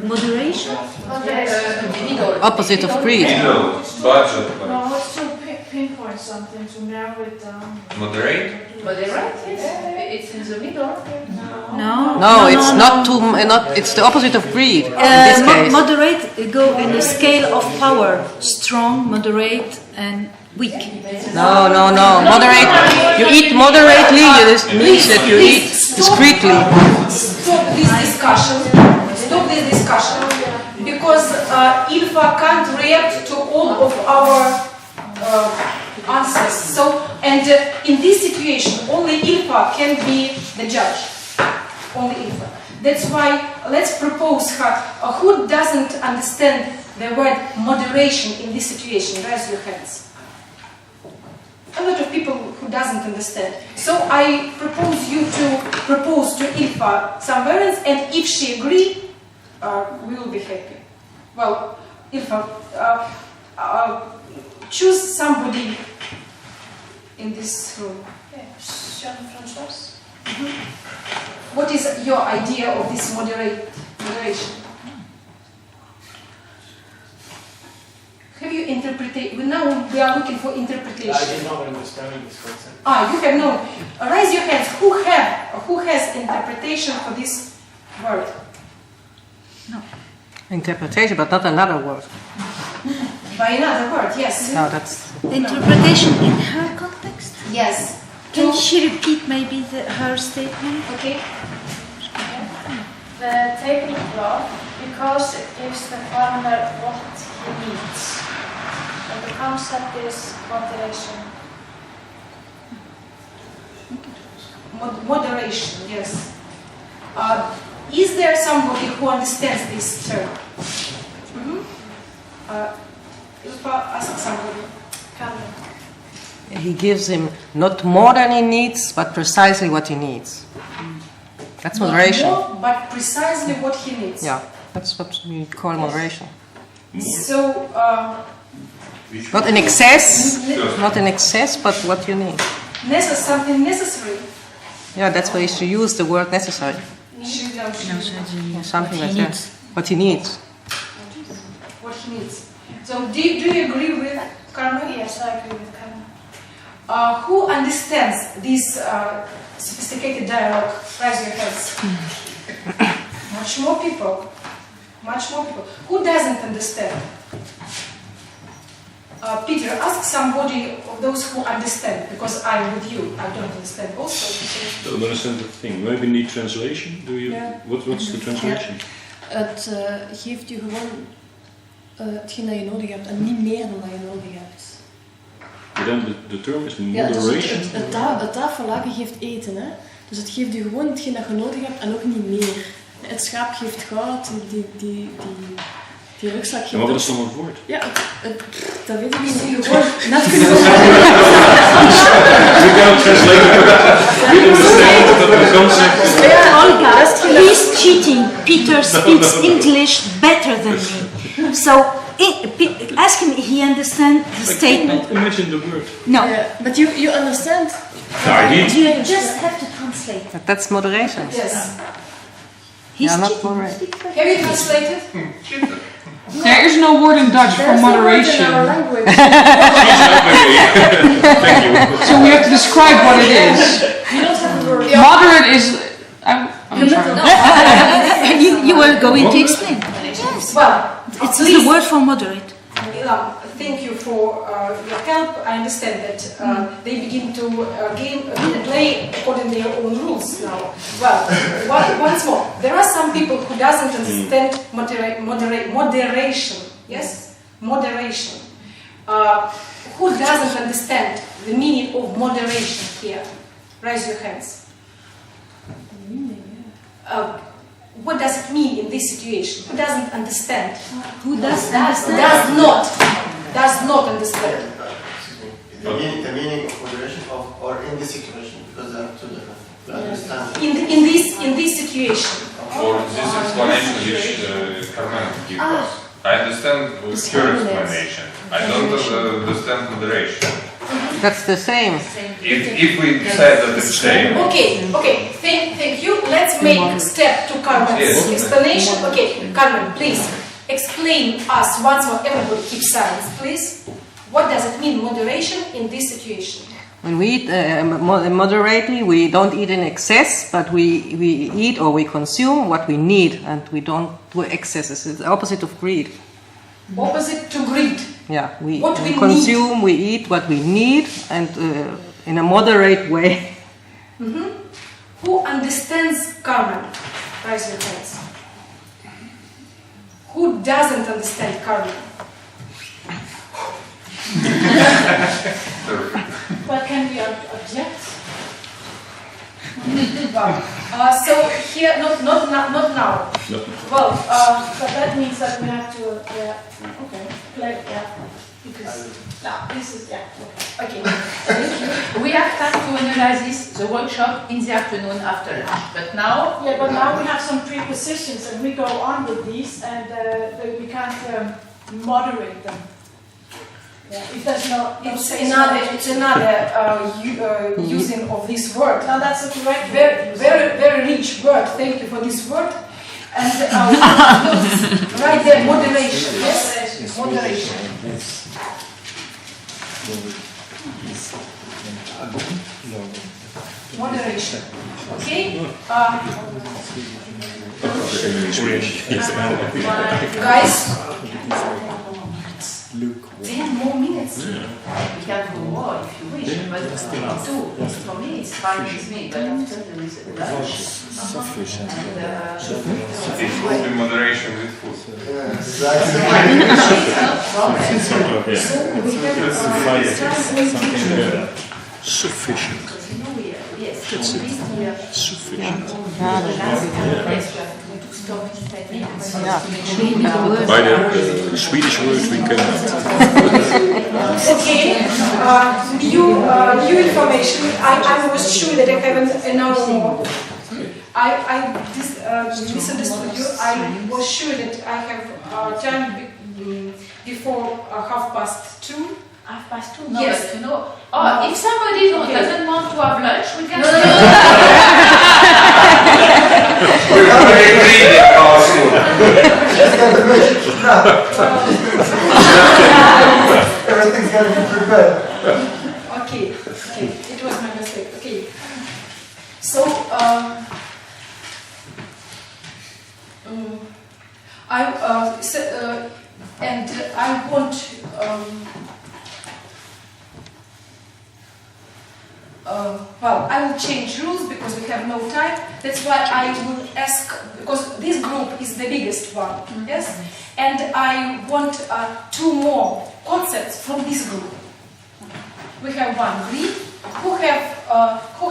Moderation? Moderation. Opposite of greed. Middle, budget, No, it's to pinpoint something, to narrow it down. moderate. Moderate, yes. It's in the middle. No. No, it's not too. Not. It's the opposite of greed. In this case. Moderate go in the scale of power. Strong, moderate, and weak. No. Moderate. You eat moderately. It means that you eat discreetly. Stop this discussion. Stop this discussion. Because Ilfa can't react to all of our answers. So, and in this situation, only Ilfa can be the judge. Only Ilfa. That's why let's propose her. Who doesn't understand the word moderation in this situation? Raise your hands. A lot of people who doesn't understand. So I propose you to propose to Ilfa some variants, and if she agree, we will be happy. Well, Ilfa, choose somebody in this room. Jean-François. What is your idea of this moderation? Have you interpreted? Now we are looking for interpretation. I did not understand this concept. You have no. Raise your hands. Who has interpretation for this word? No. Interpretation, but not another word. By another word, yes. No, that's. Interpretation in her context? Yes. Can she repeat maybe her statement? Okay. The tablecloth, because it gives the farmer what he needs. And the concept is moderation. Moderation, yes. Is there somebody who understands this term? Ilfa, ask somebody. He gives him not more than he needs, but precisely what he needs. That's moderation. Not more, but precisely what he needs. Yeah, that's what we call moderation. So, Not in excess, but what you need. Something necessary. Yeah, that's why you should use the word necessary. Something like that. What he needs. What he needs. So, do you agree with Carmen? Yes, I agree with Carmen. Who understands this sophisticated dialogue? Raise your hands. Much more people. Who doesn't understand? Peter, ask somebody of those who understand, because I'm with you. I don't understand also. I don't understand the thing. Maybe need translation? Do you? Yeah. What's the translation? Het geeft je gewoon hetgeen dat je nodig hebt en niet meer dan dat je nodig hebt. Then the term is Ja, dus moderation. het tafellaken geeft eten, hè. Dus het geeft je gewoon hetgeen dat je nodig hebt en ook niet meer. Het schaap geeft goud, die rugzak geeft... En wat is dan het woord? Ja, dat weet ik niet. Gewoon, net kunnen we... We cannot translate it. We understand the concept. Olga, he's cheating. Peter speaks English better than me. So ask him if he understands the statement. I cannot imagine the word. No. But you understand. You just have to translate. But that's moderation. Yes. Yeah, not moderation. Have you translated? There is no word in Dutch for moderation. So we have to describe what it is. Moderate is... I'm sorry. You were going to explain. Yes. Well, it's the word for moderate. Thank you for your help. I understand that they begin to play according to their own rules now. Well, once more, there are some people who doesn't understand moderation. Yes, moderation. who doesn't understand the meaning of moderation here? Raise your hands. What does it mean in this situation? Who doesn't understand? Who does Does not understand. The meaning of moderation or in this situation, because they are two different. We understand. In this situation. For this explanation which Carmen gave us, I understand her explanation. I don't understand moderation. That's the same. If we say that it's same. Okay. Thank you. Let's make a step to Carmen's explanation. Okay, Carmen, please explain us once more. Everybody keep silence, please. What does it mean, moderation, in this situation? When we eat moderately, we don't eat in excess, but we eat or we consume what we need, and we don't do excesses. It's the opposite of greed. Opposite to greed. Yeah, we we consume, we eat what we need, and in a moderate way. Who understands Carmen? Raise your hands. Who doesn't understand Carmen? But can we object? So here, not now. Well, but that means that we have to, because this is, okay. We have time to analyze the workshop in the afternoon after lunch, but now... Yeah, but now we have some prepositions and we go on with these and we can't moderate them. Yeah, if there's no... It's another using of this word. No, that's a correct word. Very rich word. Thank you for this word. And right there, moderation. Yes, moderation. Moderation. Okay. Guys. 10 more minutes. We can go more if you wish, but for me it's fine with me, but after there is a lunch. It will be moderation with food. Sufficient. That's it. Sufficient. By the Swedish word we cannot. Okay, new information. I was sure that I haven't another more. I misunderstood you. I was sure that I have time before 2:30. 2:30? No, yes. but you know, if somebody doesn't want to have lunch, we can... We're very greedy of our food. Everything's got to be prepared. Okay, it was my mistake. Okay, so I want. Well, I will change rules because we have no time. That's why I will ask, because this group is the biggest one, yes? And I want 2 more concepts from this group. We have one greed. Who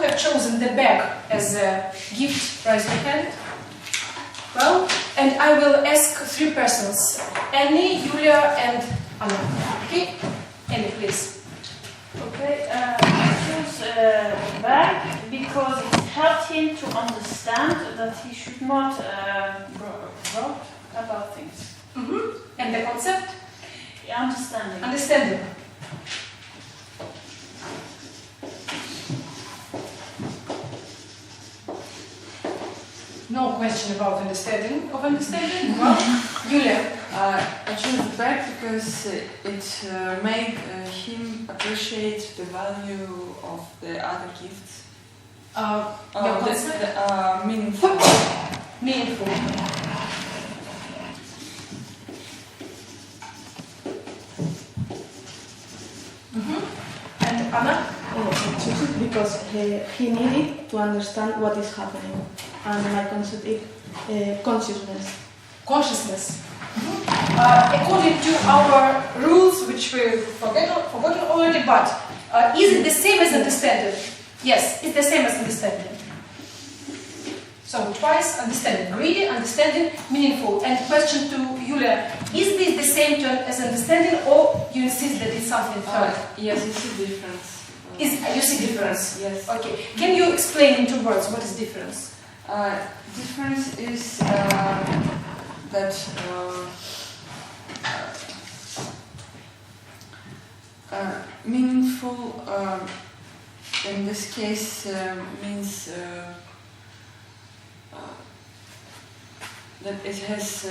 have chosen the bag as a gift? Raise your hand. Well, and I will ask 3 persons: Annie, Julia, and Anna. Okay? Annie, please. Okay, I choose bag because it helped him to understand that he should not wrote about things. And the concept? Understanding. Understanding. No question about understanding of understanding. Well, Julia. I chose the bag because it made him appreciate the value of the other gifts. Your concept? Meaningful. Meaningful. And Anna? I choose it because he needed to understand what is happening. And my concept is consciousness. Consciousness. according to our rules, which we forgotten already, but is it the same as understanding? Yes, it's the same as understanding. So twice understanding, greedy, understanding, meaningful. And question to Julia, is this the same term as understanding, or you insist that it's something third? Yes, you see difference. You see difference? Yes. Okay. Can you explain in 2 words what is difference? Difference is that meaningful in this case means that it has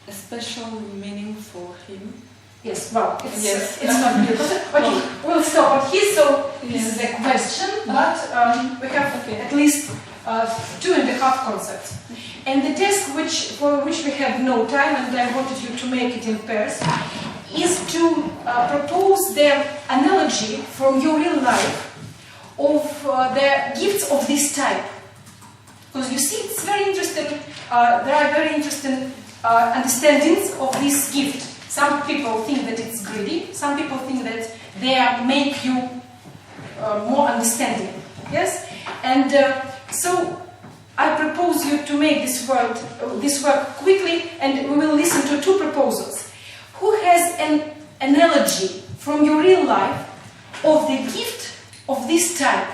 a special meaning for him. Yes, well, it's, yes. It's not good. Okay, we'll stop at here. So this is a question, but we have at least 2.5 concepts. And the test for which we have no time, and I wanted you to make it in pairs, is to propose the analogy from your real life of the gifts of this type. Because you see, it's very interesting, there are very interesting understandings of this gift. Some people think that it's greedy, some people think that they make you more understanding. Yes? And so I propose you to make this work quickly, and we will listen to 2 proposals. Who has an analogy from your real life of the gift of this type?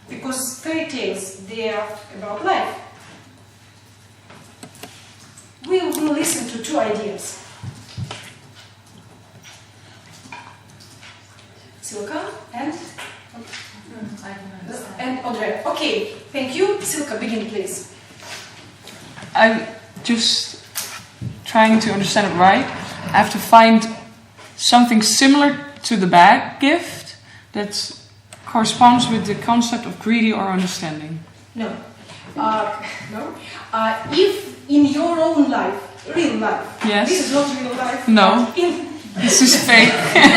Because fairy tales, they are about life. We will listen to 2 ideas. Silka and Audrey. Okay, thank you. Silka, begin please. I'm just trying to understand it right. I have to find something similar to the bag gift that corresponds with the concept of greedy or understanding. No. No. If in your own life, real life, yes. This is not real life. No. This is fake. In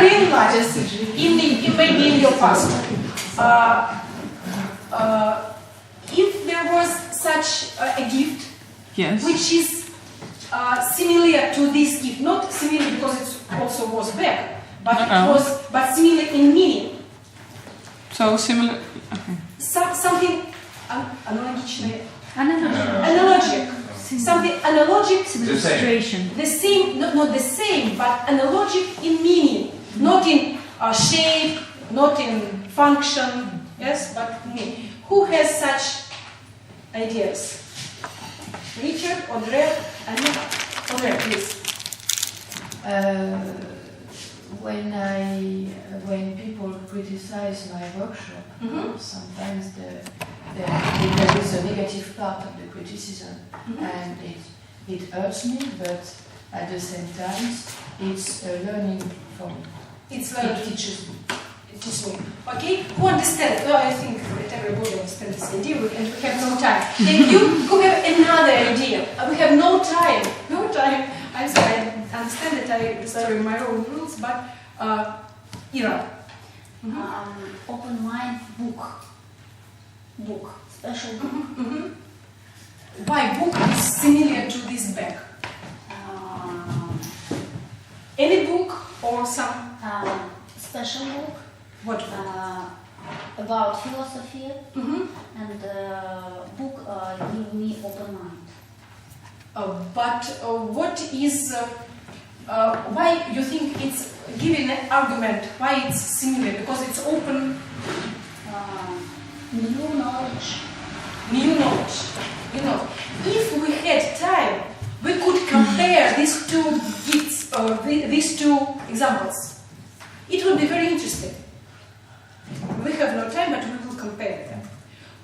real life, maybe in your past. If there was such a gift, yes. Which is similar to this gift, not similar because it also was bag, but but similar in meaning. So similar. Okay. Something analogic. Something analogic. Illustration. The same, not the same, but analogic in meaning, not in shape, not in function. Yes, but meaning. Who has such ideas? Richard, Audrey, and Audrey, please. When people criticize my workshop, sometimes there is a negative part of the criticism, and it hurts me, but at the same time, it's learning from. It's learning. It teaches me. It teaches me. Okay, who understands? Well, I think that everybody understands this idea, and we have no time. Thank you. Who have another idea? We have no time. No time. I'm sorry. I understand that I destroy my own rules, but Ira. Open mind book. Book. Special book. Why book is similar to this bag? Any book or some special book. What? About philosophy, and book give me open mind. But what is? Why you think it's giving an argument? Why it's similar? Because it's open. New knowledge. New knowledge. You know, if we had time, we could compare these 2 gifts or these 2 examples. It would be very interesting. We have no time, but we will compare them.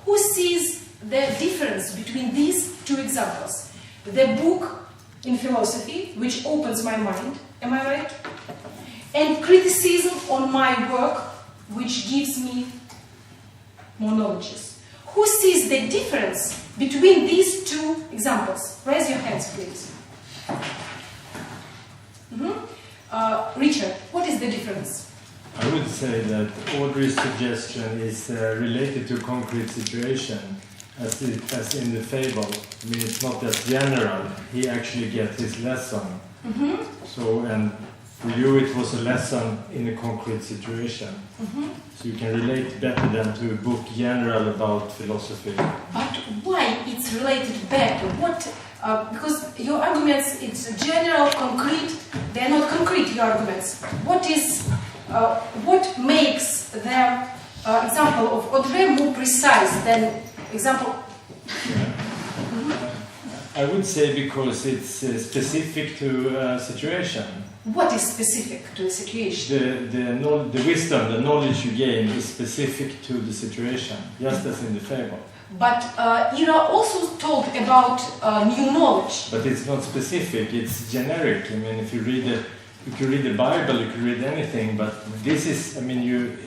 Who sees the difference between these 2 examples? The book in philosophy, which opens my mind, am I right? And criticism on my work, which gives me more knowledges. Who sees the difference between these 2 examples? Raise your hands, please. Richard, what is the difference? I would say that Audrey's suggestion is related to a concrete situation, as in the fable. I mean, it's not that general. He actually gets his lesson. Mm-hmm. So, and for you, it was a lesson in a concrete situation. Mm-hmm. So you can relate better than to a book general about philosophy. But why it's related back? What? Because your arguments, it's general, concrete. They are not concrete. Your arguments. What is? What makes their example of Audrey more precise than example? I would say because it's specific to a situation. What is specific to the situation? The wisdom, the knowledge you gain is specific to the situation, just as in the fable. But you are also told about new knowledge. But it's not specific, it's generic. I mean, if you read the Bible, you can read anything, but this is, I mean,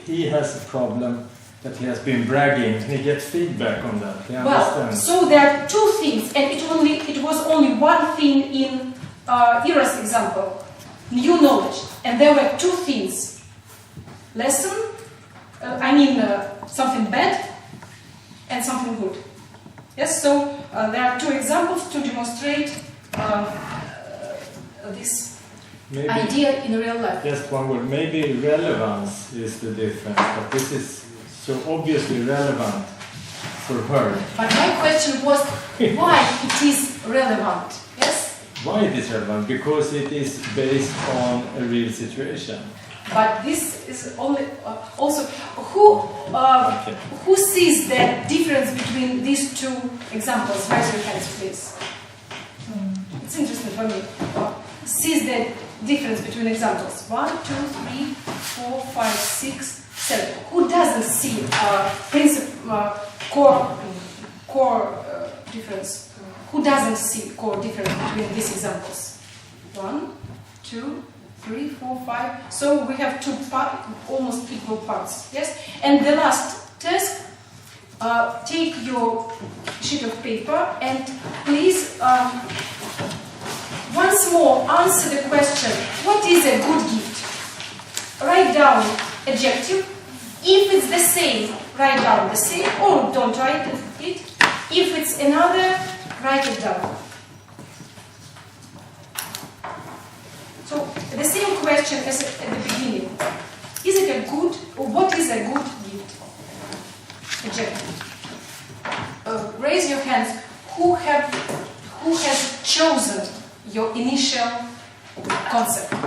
he has a problem that he has been bragging, and he gets feedback on that. He understands. So there are two things, and it was only one thing in Ira's example, new knowledge, and there were two things: lesson, something bad, and something good. Yes. So there are two examples to demonstrate this idea in real life. Just one word. Maybe relevance is the difference, but this is so obviously relevant for her. But my question was why it is relevant. Yes? Why it is relevant? Because it is based on a real situation. But this is only also who sees the difference between these two examples? Raise your hands, please. It's interesting for me. Sees the difference between examples? 1, 2, 3, 4, 5, 6, 7. Who doesn't see core difference? Who doesn't see core difference between these examples? 1, 2, 3, 4, 5. So we have two almost equal parts. Yes. And the last task. Take your sheet of paper and please once more answer the question: what is a good gift? Write down adjective. If it's the same, write down the same, or don't write it. If it's another, write it down. So the same question as at the beginning. Is it a good, or what is a good gift? Adjective. Raise your hands. Who has chosen your initial concept?